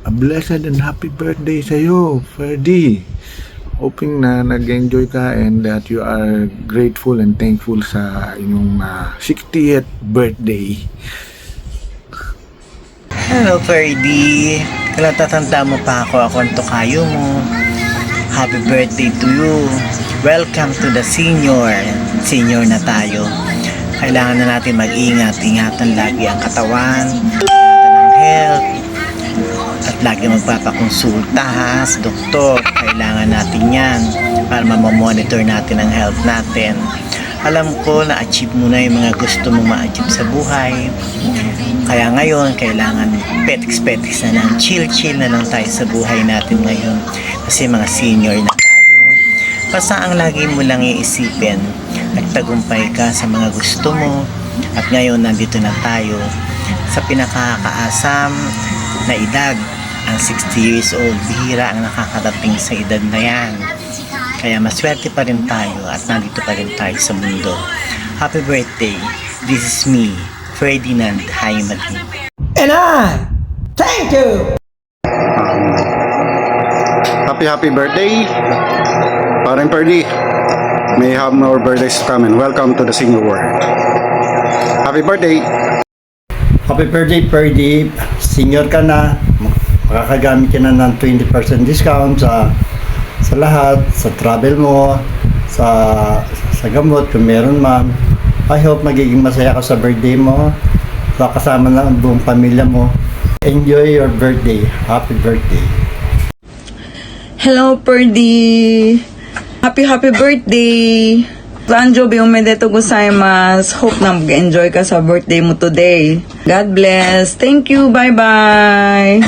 A blessed and happy birthday sa'yo, Ferdy. Hoping na nag-enjoy ka and that you are grateful and thankful sa inyong 60th birthday. Hello, Ferdy. Kailan tatanda mo pa ako ang tukayo mo. Happy birthday to you. Welcome to the senior. Senior na tayo. Kailangan na natin mag-ingat. Ingatan lagi ang katawan, ingatan ang health, at lagi magpapakonsulta ha, sa doktor. Kailangan natin yan para mamamonitor natin ang health natin. Alam ko na achieve mo na yung mga gusto mong ma-achieve sa buhay. Kaya ngayon, kailangan petiks-petiks na lang, chill-chill na lang tayo sa buhay natin ngayon. Kasi mga senior na tayo. Basta ang lagi mo lang iisipin, nagtagumpay ka sa mga gusto mo. At ngayon, nandito na tayo sa pinakakaasam na edad, ang 60 years old. Bihira ang nakakadating sa edad na yan. Kaya maswerte pa rin tayo at nandito pa rin tayo sa mundo. Happy birthday. This is me, Ferdinand Haimati. And I thank you. Happy birthday, Parang Ferdy. May have more birthdays coming. Welcome to the senior world. Happy birthday. Happy birthday, Ferdy. Senior ka na. Makakagamit ka na ng 20% discount sa lahat, sa travel mo, sa gamot kung meron man. I hope magiging masaya ka sa birthday mo. So, kasama na ang buong pamilya mo. Enjoy your birthday. Happy birthday. Hello, Ferdy! Happy birthday! Ranjobi omedetou gozaimasu. Hope na mag-enjoy ka sa birthday mo today. God bless. Thank you. Bye-bye.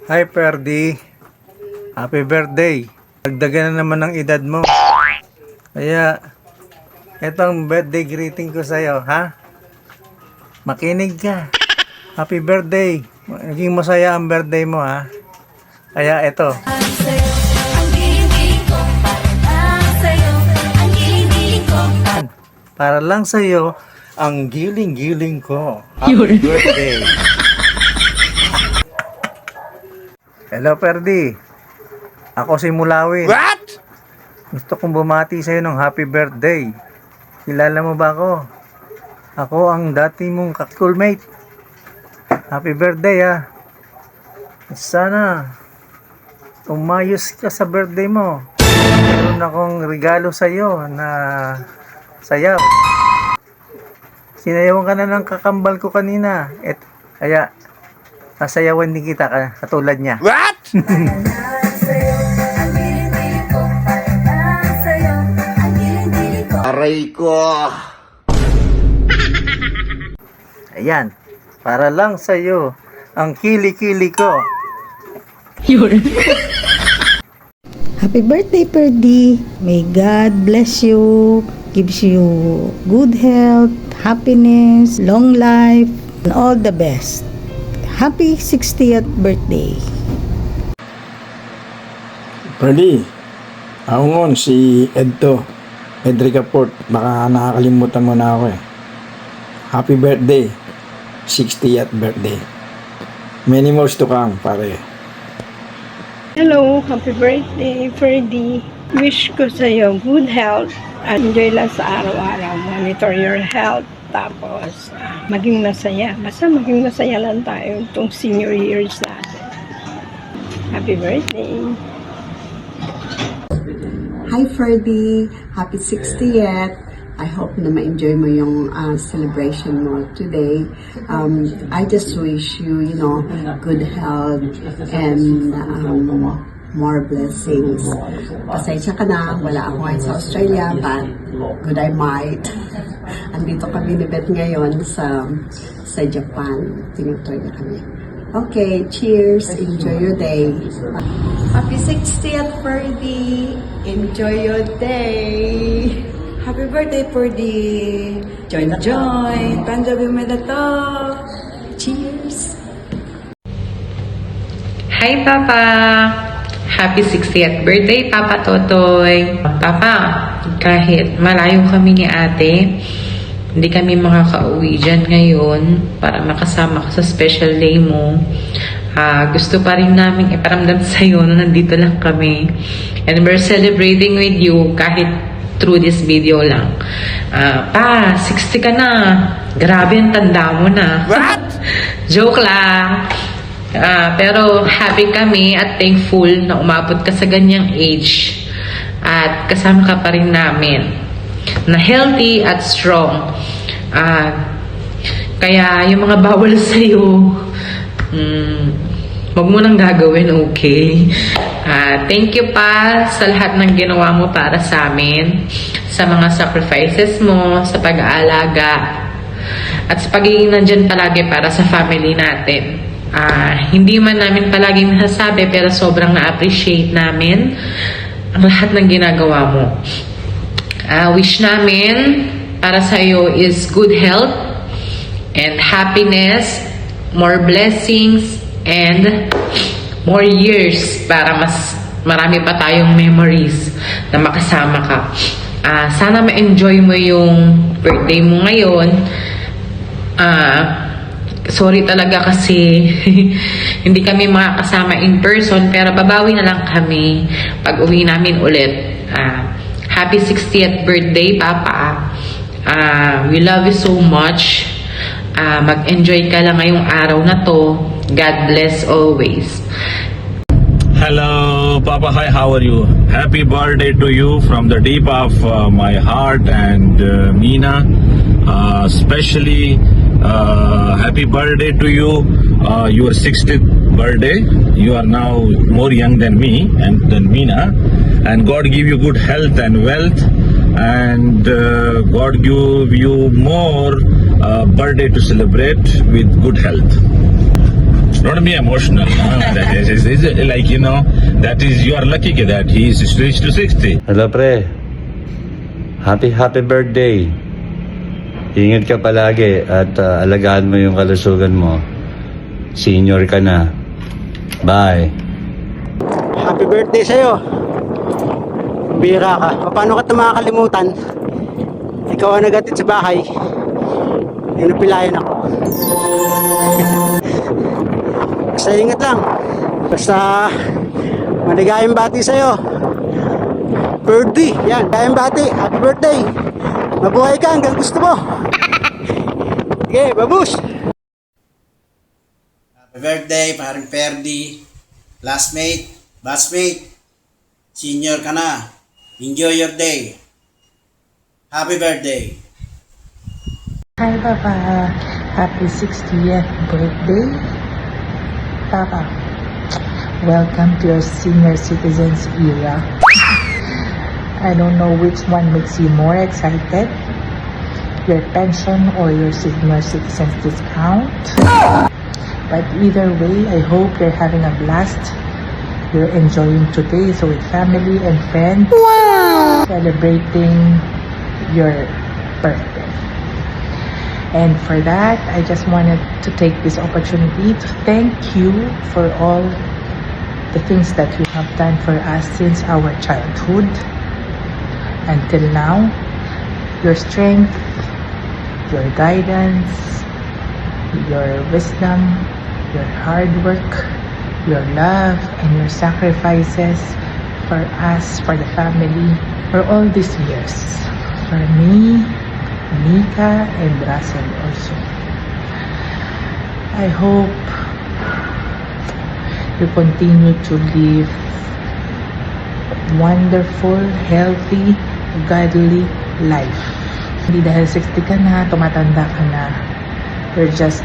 Hi Ferdy, happy birthday. Dagdagan na naman ang edad mo. Kaya, etong birthday greeting ko sa'yo, ha? Makinig ka. Happy birthday. Naging masaya ang birthday mo, ha? Kaya eto. Para lang sa'yo, ang giling-giling ko. Happy birthday. Hello, Ferdy. Ako si Mulawin. What? Gusto kong bumati sa'yo ng happy birthday. Kilala mo ba ako? Ako ang dati mong ka-schoolmate. Happy birthday, ha. Sana umayos ka sa birthday mo. Meron akong regalo sa'yo na sayaw. Sinayawan ka na ng kakambal ko kanina. Kaya sasayawan din kita katulad niya. What? Aray ko! Ayan. Para lang sa'yo ang kili-kili ko. Happy birthday, Ferdy. May God bless you, gives you good health, happiness, long life, and all the best. Happy 60th birthday. Ferdy, ako ngon si Edto, Edrica Port. Baka nakakalimutan mo na ako eh. Happy birthday, 60th birthday. Many more to come, pare. Hello, happy birthday, Ferdy. Wish ko sa iyo good health. Enjoy lang sa araw-araw. Monitor your health. Tapos, maging masaya. Basta maging masaya lang tayo itong senior years natin. Happy birthday! Hi Ferdy! Happy 60th! I hope na ma-enjoy mo yung celebration mo today. I just wish you, good health and more blessings. Pasensya ka na, wala ako ngayon sa Australia, but good I might. Andito kami ni Beth ngayon sa Japan. Tinutoy na kami. Okay, cheers. Enjoy your day. Happy 60th birthday. Enjoy your day. Happy birthday, Purdy. Join. Panjabi mo na to. Cheers. Hi, Papa! Happy 60th birthday, Papa Totoy! Papa, kahit malayo kami ni ate, hindi kami makakauwi dyan ngayon para makasama ka sa special day mo. Gusto pa rin namin iparamdam sa'yo na nandito lang kami. And we're celebrating with you kahit through this video lang. Pa, 60 ka na. Grabe ang tanda mo na. What? Joke lang. Pero happy kami at thankful na umabot ka sa ganyang age at kasama ka pa rin namin na healthy at strong. Kaya yung mga bawal sa'yo, wag mo nang gagawin, okay? Thank you pa sa lahat ng ginawa mo para sa amin, sa mga sacrifices mo, sa pag-aalaga, at sa pagiging nandyan palagi para sa family natin. Hindi man namin palagi masasabi, pero sobrang na-appreciate namin ang lahat ng ginagawa mo. Wish namin para sa iyo is good health and happiness, more blessings, and more years para mas marami pa tayong memories na makasama ka. Sana ma-enjoy mo yung birthday mo ngayon. Sorry talaga kasi hindi kami makakasama in person, pero babawi na lang kami pag uwi namin ulit. Happy 60th birthday, Papa. We love you so much. Mag-enjoy ka lang ngayong araw na to. God bless always. Hello, Papa. Hi, how are you? Happy birthday to you from the deep of my heart and Meena. Especially happy birthday to you. Your 60th birthday. You are now more young than me and than Meena. And God give you good health and wealth. And God give you more birthday to celebrate with good health. Don't be emotional. That is like, you know, that is, you are lucky that he is reached to 60. Hello, pre. Happy birthday. Ingat ka palagi at alagaan mo yung kalusugan mo. Senior ka na. Bye. Happy birthday sa'yo. Bira ka. Paano ka ito makakalimutan? Ikaw ang nagatid sa bahay. Inapilayan ako. Basta ingat lang. Basta maligayang bati sa'yo. Birthday. Yan, ligayang bati. Happy birthday. Mabuhay ka hanggang gusto mo. Okay, babush! Happy birthday, parang Ferdy. Classmate, batchmate, senior ka na. Enjoy your day. Happy birthday. Hi, Papa. Happy 60th birthday. Papa, welcome to your senior citizens era. I don't know which one makes you more excited, your pension or your senior citizens discount. But either way, I hope you're having a blast. You're enjoying today so with family and friends. Wow! Celebrating your birthday. And for that, I just wanted to take this opportunity to thank you for all the things that you have done for us since our childhood until now. Your strength, your guidance, your wisdom, your hard work, your love, and your sacrifices for us, for the family, for all these years. For me, Mika, and Russell also. I hope you continue to live wonderful, healthy, godly life. Hindi dahil 60 ka na, tumatanda ka na. You're just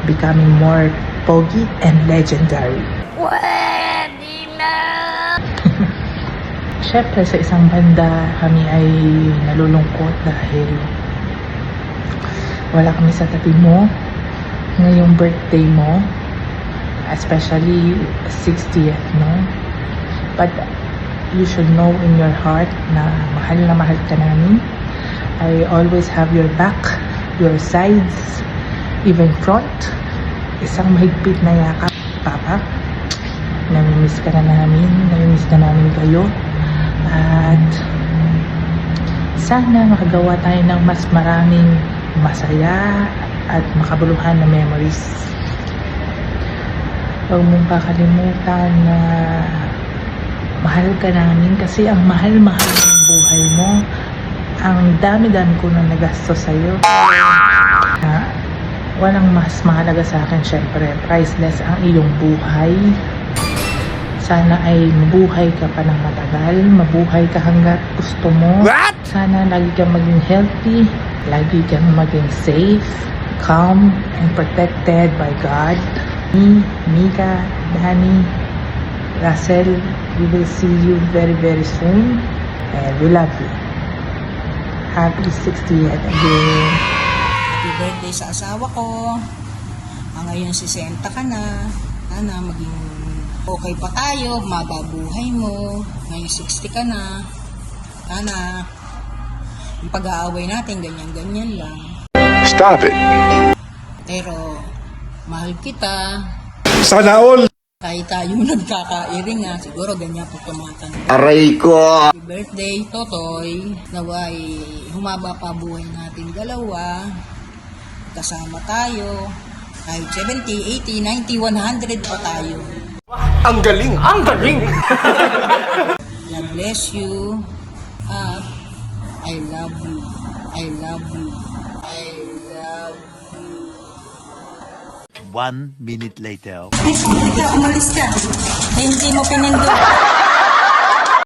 becoming more pogi and legendary. Pwede na! Siyempre, sa isang banda, kami ay nalulungkot dahil wala kami sa tabi mo ngayong birthday mo, especially 60th, no? But you should know in your heart na mahal ka namin. I always have your back, your sides, even front. Isang mahigpit na yakap, Papa. Namimiss ka na namin kayo. At sana makagawa tayo ng mas maraming masaya at makabuluhan na memories. Huwag mong kakalimutan na mahal ka namin kasi ang mahal-mahal ng buhay mo. Ang dami-dami ko na nagastos sa'yo. Walang mas mahalaga sa akin, syempre. Priceless ang iyong buhay. Sana ay mabuhay ka pa ng matagal. Mabuhay ka hanggat gusto mo. What? Sana lagi kang maging healthy. Lagi kang maging safe, calm, and protected by God. Me, Mika, Danny, Russell, we will see you very, very soon. And we love you. Happy 60th again. Happy birthday sa asawa ko. Ngayon 60 ka na. Sana maging okay pa tayo, mababuhay mo. Ngayon 60 ka na. Sana yung pag-aaway natin ganyan-ganyan lang. Stop it. Pero mahal kita. Sana all. Kahit tayo nagkakairing nga, siguro ganyan po tumatanda. Aray ko. Happy birthday, Totoy. Naway, humaba pa buhay natin dalawa. Kasama tayo. Kahit 70, 80, 90, 100 pa tayo. Ang galing! Ang galing! God bless you. I love you. I love you. I love you. 1 minute later. Ay, umalis ka. Ay, hindi mo pinindot.